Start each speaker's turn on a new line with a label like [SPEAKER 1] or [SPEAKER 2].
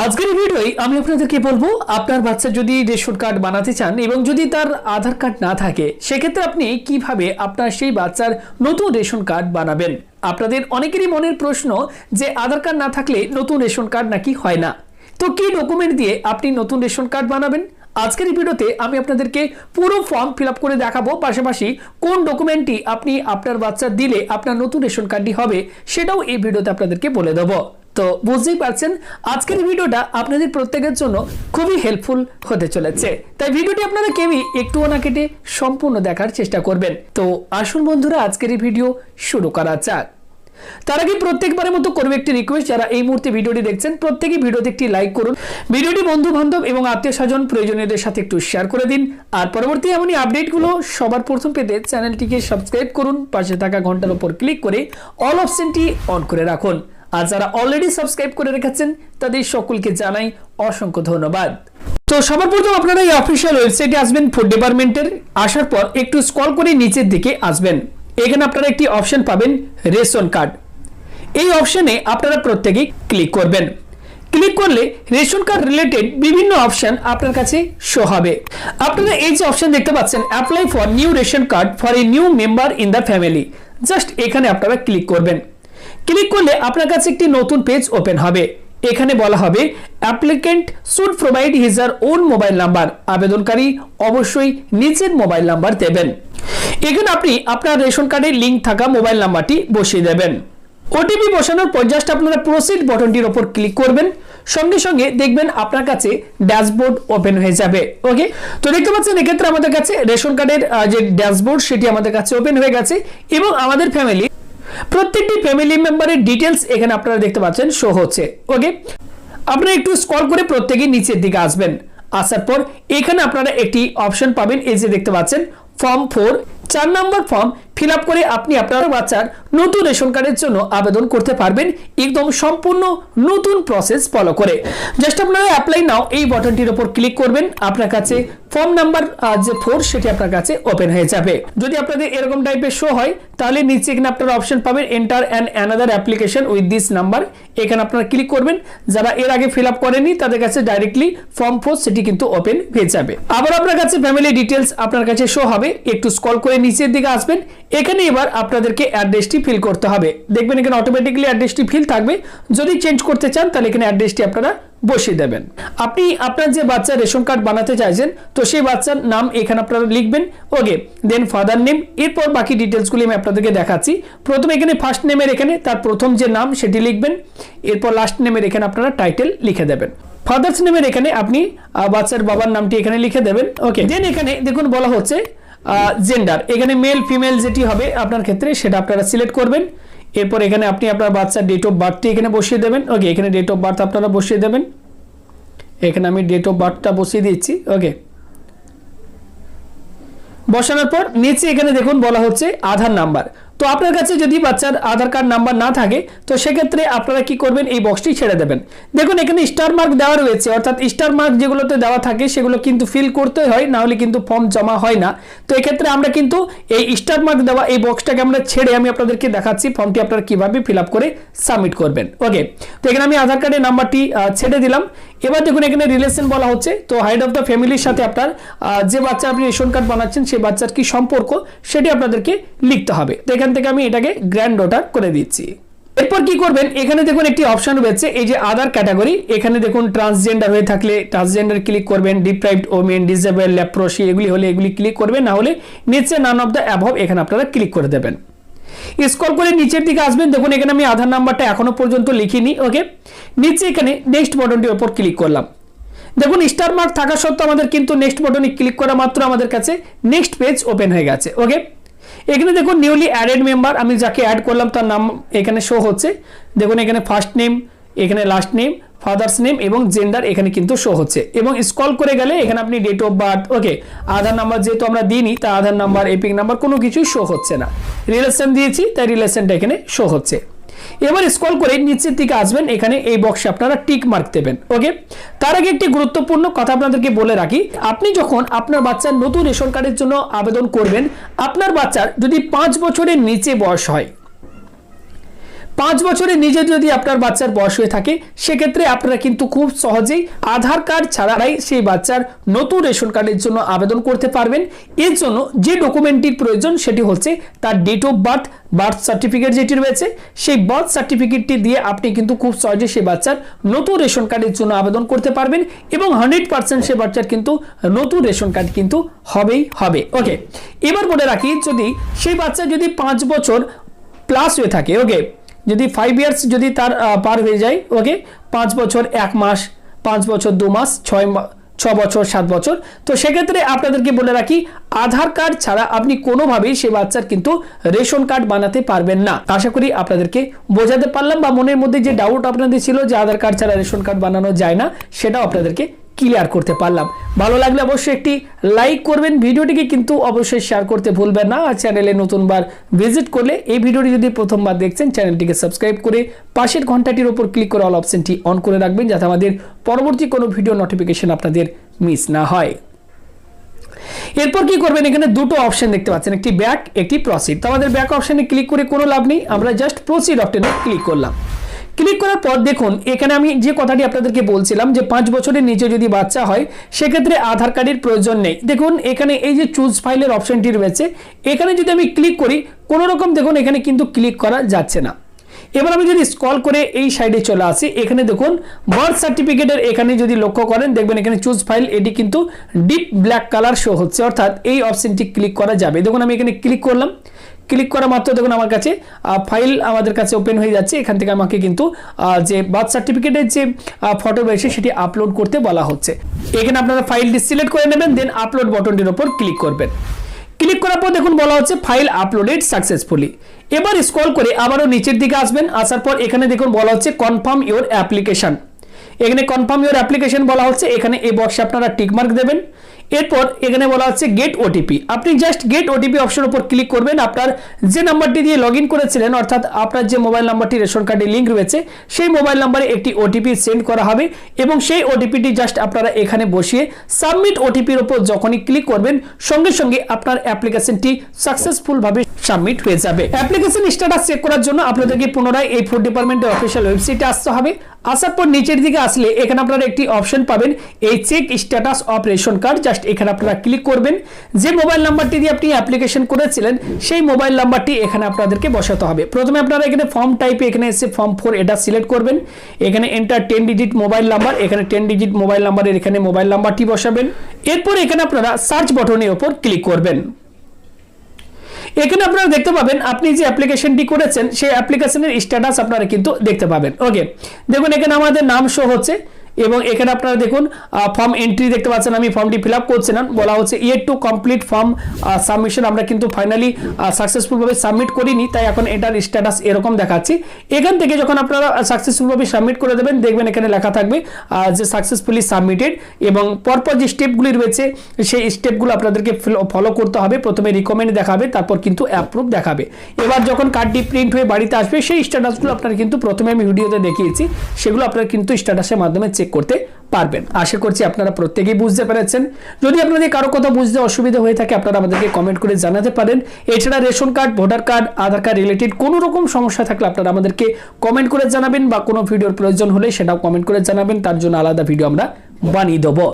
[SPEAKER 1] আজকের এই ভিডিওয় আমি আপনাদেরকে বলবো আপনার বাচ্চা যদি রেশন কার্ড বানাতে চান এবং যদি তার আধার কার্ড না থাকে সেক্ষেত্রে আপনি কিভাবে আপনার সেই বাচ্চার নতুন রেশন কার্ড বানাবেন। আপনাদের অনেকেরই মনের প্রশ্ন যে আধার কার্ড না থাকলে নতুন রেশন কার্ড নাকি হয় না, তো কি ডকুমেন্ট দিয়ে আপনি নতুন রেশন কার্ড বানাবেন। আজকের এই ভিডিওতে আমি আপনাদেরকে পুরো ফর্ম ফিল আপ করে দেখাবো, পাশাপাশি কোন ডকুমেন্টটি আপনি আপনার বাচ্চা দিলে আপনার নতুন রেশন কার্ডটি হবে সেটাও এই ভিডিওতে আপনাদেরকে বলে দেবো। তো বুঝতেই পারছেন আজকের ভিডিওটা আপনাদের প্রত্যেকের জন্য খুবই হেল্পফুল হতে চলেছে, তাই ভিডিওটি আপনারা কেউই একটুও না কেটে সম্পূর্ণ দেখার চেষ্টা করবেন। তো আসুন বন্ধুরা আজকের এই ভিডিও শুরু করা যাক। তার আগে প্রত্যেকবারের মতো করবো একটি রিকোয়েস্ট, যারা এই মুহূর্তে ভিডিওটি দেখছেন প্রত্যেকেই ভিডিওতে একটি লাইক করুন, ভিডিওটি বন্ধু বান্ধব এবং আত্মীয় স্বজন প্রয়োজনীয়দের সাথে একটু শেয়ার করে দিন, আর পরবর্তী এমনই আপডেটগুলো সবার প্রথম পেতে চ্যানেলটিকে সাবস্ক্রাইব করুন, পাশে থাকা ঘন্টার উপর ক্লিক করে অল অপশনটি অন করে রাখুন। আর যারা অলরেডি সাবস্ক্রাইব করে রেখেছেন তাদের সকলকে জানাই অসংখ্য ধন্যবাদ। তো সবার প্রথম আপনারা এই অফিসিয়াল ওয়েবসাইটে আসবেন ফুড ডিপার্টমেন্টের। আসার পর একটু স্ক্রল করে নিচের দিকে আসবেন, এখানে আপনারা একটি অপশন পাবেন রেশন কার্ড। এই অপশনে আপনারা প্রত্যেকেই ক্লিক করবেন। ক্লিক করলে রেশন কার্ড রিলেটেড বিভিন্ন অপশন আপনার কাছে শো হবে। আপনারা এই যে অপশন দেখতে পাচ্ছেন apply for new ration card for a new member in the family, just এখানে আপনারা ক্লিক করবেন। ক্লিক করলে আপনার কাছে একটি নতুন পেজ ওপেন হবে। এখানে বলা হবে applicant should provide his or own mobile number, আবেদনকারী অবশ্যই নিজের মোবাইল নাম্বার দেবেন। এখানে আপনি আপনার রেশন কার্ডের লিঙ্ক থাকা মোবাইল নাম্বারটি বসিয়ে দেবেন। ওটিপি বসানোর পর জাস্ট আপনারা প্রসিড বাটনটির উপর ক্লিক করবেন, সঙ্গে সঙ্গে দেখবেন আপনার কাছে ড্যাশবোর্ড ওপেন হয়ে যাবে। ওকে, তো দেখতে পাচ্ছেন এক্ষেত্রে আমাদের কাছে রেশন কার্ডের যে ড্যাশবোর্ড সেটি আমাদের কাছে ওপেন হয়ে গেছে এবং আমাদের ফ্যামিলি প্রত্যেকটি ফ্যামিলি মেম্বারের ডিটেলস এখানে আপনারা দেখতে পাচ্ছেন শো হচ্ছে। ওকে, আপনারা একটু স্ক্রল করে প্রত্যেকেই নিচের দিকে আসবেন। আসার পর এখানে আপনারা একটি অপশন পাবেন, এই যে দেখতে পাচ্ছেন ফর্ম 4, 4 নম্বর ফর্ম ফিল আপ করে আপনি আপনার বাচ্চার নতুন রেশন কার্ডের জন্য আবেদন করতে পারবেন একদম সম্পূর্ণ নতুন প্রসেস ফলো করে। জাস্ট আপনারা অ্যাপ্লাই নাও এই বাটনটির উপর ক্লিক করবেন, আপনার কাছে ফর্ম নাম্বার যে 4 সেটি আপনার কাছে ওপেন হয়ে যাবে। যদি আপনাদের এরকম টাইপের শো হয় তাহলে নিচে এখানে আপনারা অপশন পাবেন enter and another application with this number, এখানে আপনারা ক্লিক করবেন। যারা এর আগে ফিল আপ করেনি তাদের কাছে ডাইরেক্টলি ফর্ম 4 সেটি কিন্তু ওপেন হয়ে যাবে। আবার আপনার কাছে ফ্যামিলি ডিটেলস আপনার কাছে শো হবে, একটু স্ক্রল করে নিচের দিকে আসবেন। এখানে এবার আপনাদেরকে অ্যাড্রেসটি ফিল করতে হবে, দেখবেন এখানে অটোমেটিক্যালি অ্যাড্রেসটি ফিল থাকবে। যদি চেঞ্জ করতে চান তাহলে এখানে অ্যাড্রেসটি আপনারা বসিয়ে দেবেন। আপনি আপনার যে বাচ্চার রেশন কার্ড বানাতে চাইছেন তো সেই বাচ্চার নাম এখানে আপনারা লিখবেন। ওকে, দেন ফাদার নেম, এরপর বাকি ডিটেলসগুলি আমি আপনাদেরকে দেখাচ্ছি। প্রথমে এখানে ফার্স্ট নেমের এখানে তার প্রথম যে নাম সেটি লিখবেন, এরপর লাস্ট নেমের এখানে আপনারা টাইটেল লিখে দেবেন। ফাদার্স নেমের এখানে আপনি বাচ্চার বাবার নামটি এখানে লিখে দেবেন। ওকে, দেন এখানে দেখুন বলা হচ্ছে জেন্ডার, এখানে মেল ফিমেল যেটি হবে আপনার ক্ষেত্রে সেটা আপনারা সিলেক্ট করবেন। এরপর এখানে আপনি আপনার বাচ্চার ডেট অফ বার্থটি এখানে বসিয়ে দেবেন। ওকে, এখানে ডেট অফ বার্থ আপনারা বসিয়ে দেবেন, এখানে আমি ডেট অফ বার্থটা বসিয়ে দিচ্ছি। ওকে, বসানোর পর নিচে এখানে দেখুন বলা হচ্ছে আধার নাম্বার। তো আপনার কাছে যদি বাচ্চার আধার কার্ড নাম্বার না থাকে তো সেক্ষেত্রে আপনারা কি করবেন, এই বক্সটি ছেড়ে দেবেন। দেখুন এখানে স্টার মার্ক দেওয়া রয়েছে, অর্থাৎ স্টার মার্ক যেগুলোতে দেওয়া থাকে সেগুলো কিন্তু ফিল করতে হয়, না হলে কিন্তু ফর্ম জমা হয় না। তো এক্ষেত্রে আমরা কিন্তু এই স্টার মার্ক দেওয়া এই বক্সটাকে আমরা ছেড়ে আমি আপনাদেরকে দেখাচ্ছি ফর্মটি আপনারা কিভাবে ফিল আপ করে সাবমিট করবেন। ওকে, তো এখানে আমি আধার কার্ডের নাম্বারটি ছেড়ে দিলাম। এবার দেখুন এখানে রিলেশন বলা হচ্ছে, তো হেড অফ দ্য ফ্যামিলির সাথে আপনার যে বাচ্চা আপনি রেশন কার্ড বানাচ্ছেন সেই বাচ্চার কি সম্পর্ক সেটি আপনাদেরকে লিখতে হবে। তো এখান থেকে আমি এটাকে গ্র্যান্ড ডটার করে দিচ্ছি। এরপর কি করবেন, এখানে দেখুন একটি অপশন রয়েছে এই যে আদার ক্যাটাগরি, এখানে দেখুন ট্রান্সজেন্ডার হয়ে থাকলে ট্রান্সজেন্ডার ক্লিক করবেন, ডিপ্রাইভড ওমেন, ডিসেবল, লেপ্রোসি এগুলি হলে এগুলি ক্লিক করবেন, না হলে নিচে নান অফ দ্য অ্যাবভ এখানে আপনারা ক্লিক করে দেবেন। স্ক্রল করে নিচের দিকে আসবেন, দেখুন এখানে আমি আধার নাম্বারটা এখনো পর্যন্ত লিখিনি। ওকে, নিচে এখানে নেক্সট বাটনটির উপর ক্লিক করলাম। দেখুন স্টার মার্ক থাকা সত্ত্বেও আমাদের কিন্তু নেক্সট বাটনে ক্লিক করা মাত্র আমাদের কাছে নেক্সট পেজ ওপেন হয়ে গেছে। ওকে, এখানে দেখুন নিউলি অ্যাডেড মেম্বার, আমি যাকে অ্যাড করলাম তার নাম এখানে শো হচ্ছে। দেখুন এখানে ফার্স্ট নেম, এখানে লাস্ট নেম, ফাদার্স নেম এবং জেন্ডার এখানে কিন্তু শো হচ্ছে। এবং স্ক্রল করে গেলে এখানে আপনি date of birth, okay Aadhaar number যেহেতু আমরা দিইনি তার আধার নাম্বার, এপিক নাম্বার কোনো কিছুই শো হচ্ছে না। রিলেশন দিয়েছি তাই রিলেশনটা এখানে শো হচ্ছে। এবার স্ক্রল করে নিচের দিকে আসবেন, এখানে এই বক্সে আপনারা টিক মার্ক দেবেন। ওকে, তার আগে একটি গুরুত্বপূর্ণ কথা আপনাদেরকে বলে রাখি, আপনি যখন আপনার বাচ্চার নতুন রেশন কার্ডের জন্য আবেদন করবেন, আপনার বাচ্চার যদি 5 বছরের নিচে বয়স হয়, 5 বছরের নিচে যদি আপনার বাচ্চার বয়স হয়ে থাকে সেক্ষেত্রে আপনারা কিন্তু খুব সহজেই আধার কার্ড ছাড়াই সেই বাচ্চার নতুন রেশন কার্ডের জন্য আবেদন করতে পারবেন। এর জন্য যে ডকুমেন্টটির প্রয়োজন সেটি হচ্ছে তার date of birth, birth certificate যেটি রয়েছে সেই বার্থ সার্টিফিকেটটি দিয়ে আপনি কিন্তু খুব সহজে সেই বাচ্চার নতুন রেশন কার্ডের জন্য আবেদন করতে পারবেন এবং 100% সেই বাচ্চার কিন্তু নতুন রেশন কার্ড কিন্তু হবেই হবে। ওকে, এবার বলে রাখি যদি সেই বাচ্চা যদি 5 বছর প্লাস হয়ে থাকে, ওকে, যদি 5 ইয়ার্স যদি তার পার হয়ে যায়, ওকে, 5 বছর 1 মাস, 5 বছর 2 মাস, 6 বছর 7 বছর, তো সেক্ষেত্রে আপনাদেরকে বলে রাখি আধার কার্ড ছাড়া আপনি কোনোভাবেই সে বাচ্চার কিন্তু রেশন কার্ড বানাতে পারবেন না। আশা করি আপনাদেরকে বোঝাতে পারলাম বা মনের মধ্যে যে ডাউট আপনাদের ছিল যে আধার কার্ড ছাড়া রেশন কার্ড বানানো যায় না সেটাও আপনাদেরকে ক্লিয়ার করতে পারলাম। ভালো লাগলে অবশ্যই একটি লাইক করবেন, ভিডিওটিকে কিন্তু অবশ্যই শেয়ার করতে ভুলবেন না। আর চ্যানেলে নতুনবার ভিজিট করলে এই ভিডিওটি যদি প্রথমবার দেখছেন চ্যানেলটিকে সাবস্ক্রাইব করে পাশের ঘন্টাটির উপর ক্লিক করে অল অপশনটি অন করে রাখবেন যাতে আমাদের পরবর্তী কোনো ভিডিও নোটিফিকেশন আপনাদের মিস না হয়। এরপর কি করবেন, এখানে দুটো অপশন দেখতে পাচ্ছেন, একটি ব্যাক, একটি প্রসিড। তো আমাদের ব্যাক অপশনে ক্লিক করে কোনো লাভ নেই, আমরা জাস্ট প্রসিড অপশনে ক্লিক করলাম। ক্লিক করার পর দেখুন এখানে আমি যে কথাটি আপনাদেরকে বলছিলাম যে 5 বছরের নিচে যদি বাচ্চা হয় সেক্ষেত্রে আধার কার্ডের প্রয়োজন নেই। দেখুন এখানে এই যে চুজ ফাইলের অপশনটি রয়েছে এখানে যদি আমি ক্লিক করি কোনো রকম দেখুন এখানে কিন্তু ক্লিক করা যাচ্ছে না। এবার আমি যদি স্ক্রল করে এই সাইডে চলে আসি এখানে দেখুন বার্থ সার্টিফিকেটের এখানে যদি লক্ষ্য করেন দেখবেন এখানে চুজ ফাইল এটি কিন্তু ডিপ ব্ল্যাক কালার শো হচ্ছে, অর্থাৎ এই অপশনটি ক্লিক করা যাবে। দেখুন আমি এখানে ক্লিক করলাম, ক্লিক করা মাত্র দেখুন আমার কাছে ফাইল আমাদের কাছে ওপেন হয়ে যাচ্ছে। এখান থেকে আমাকে কিন্তু যে বার্থ সার্টিফিকেটের যে ফটো রয়েছে সেটি আপলোড করতে বলা হচ্ছে। এখানে আপনারা ফাইলটি সিলেক্ট করে নেবেন, দেন আপলোড বাটনটির উপর ক্লিক করবেন। ক্লিক করার পর দেখুন বলা হচ্ছে ফাইল আপলোডেড সাকসেসফুলি। এবার স্ক্রল করে আবারও নিচের দিকে আসবেন, আসার পর এখানে দেখুন বলা হচ্ছে কনফার্ম ইওর অ্যাপ্লিকেশন। এখানে কনফার্ম ইওর অ্যাপ্লিকেশন বলা হচ্ছে, এখানে এই বক্সে আপনারা টিকমার্ক দেবেন। এরপর এখানে বলা হচ্ছে গেট ওটিপি, আপনি জাস্ট গেট ওটিপি অপশনের উপর ক্লিক করবেন। আপনার যে নাম্বারটি দিয়ে লগ ইন করেছিলেন অর্থাৎ আপনার যে মোবাইল নাম্বারটি রেশন কার্ডে লিঙ্ক রয়েছে সেই মোবাইল নাম্বারে একটি ওটিপি সেন্ড করা হবে এবং সেই ওটিপিটি জাস্ট আপনারা এখানে বসিয়ে সাবমিট ওটিপির উপর যখনই ক্লিক করবেন সঙ্গে সঙ্গে আপনার অ্যাপ্লিকেশনটি সাকসেসফুলভাবে সাবমিট হয়ে যাবে। অ্যাপ্লিকেশন স্ট্যাটাস চেক করার জন্য আপনাদেরকে পুনরায় এই ফুড ডিপার্টমেন্টের অফিসিয়াল ওয়েবসাইটে আসতে হবে। আসার পর নিচের দিকে আসলে এখানে আপনারা একটি অপশন পাবেন এই check status of ration card, just এখানে আপনারা ক্লিক করবেন। যে মোবাইল নাম্বারটি দিয়ে আপনি অ্যাপ্লিকেশন করেছিলেন সেই মোবাইল নাম্বারটি এখানে আপনাদেরকে বসাতে হবে। প্রথমে আপনারা এখানে ফর্ম টাইপে এখানে এসে ফর্ম 4 এটা সিলেক্ট করবেন। এখানে এন্টার 10 ডিজিট মোবাইল নাম্বার, এখানে 10 ডিজিট মোবাইল নাম্বারের এখানে মোবাইল নাম্বারটি বসাবেন। এরপর এখানে আপনারা সার্চ বাটনের উপর ক্লিক করবেন। এখানে আপনারা দেখতে পাবেন আপনি যে অ্যাপ্লিকেশনটি করেছেন সেই অ্যাপ্লিকেশনের স্ট্যাটাস আপনারা কিন্তু দেখতে পাবেন। ওকে, দেখুন এখানে আমাদের নাম শো হচ্ছে এবং এখানে আপনারা দেখুন ফর্ম এন্ট্রি দেখতে পাচ্ছেন, আমি ফর্মটি ফিল আপ করছিলাম, বলা হচ্ছে yet to complete form submission. আমরা কিন্তু ফাইনালি সাকসেসফুলভাবে সাবমিট করিনি, তাই এখন এটার স্ট্যাটাস এরকম দেখাচ্ছি। এখান থেকে যখন আপনারা সাকসেসফুলভাবে সাবমিট করে দেবেন দেখবেন এখানে লেখা থাকবে যে সাকসেসফুলি সাবমিটেড এবং পরপর যে স্টেপগুলি রয়েছে সেই স্টেপগুলো আপনাদেরকে ফলো করতে হবে। প্রথমে রিকমেন্ড দেখাবে, তারপর কিন্তু অ্যাপ্রুভ দেখাবে। এবার যখন কার্ডটি প্রিন্ট হয়ে বাড়িতে আসবে সেই স্ট্যাটাসগুলো আপনারা কিন্তু প্রথমে আমি ভিডিওতে দেখিয়েছি, সেগুলো আপনারা কিন্তু স্ট্যাটাসের মাধ্যমে চেক করতে পারবেন। আশা করছি আপনারা প্রত্যেকেই বুঝতে পেরেছেন। যদি আপনাদের কারো কথা বুঝতে অসুবিধা হয়ে থাকে আপনারা আমাদেরকে কমেন্ট করে জানাতে পারেন। এছাড়া রেশন কার্ড, ভোটার কার্ড, আধার কার্ড রিলেটেড কোনো রকম সমস্যা থাকলে আপনারা আমাদেরকে কমেন্ট করে জানাবেন বা কোনো ভিডিওর প্রয়োজন হলে সেটাও কমেন্ট করে জানাবেন, তার জন্য আলাদা ভিডিও আমরা বানিয়ে দেবো।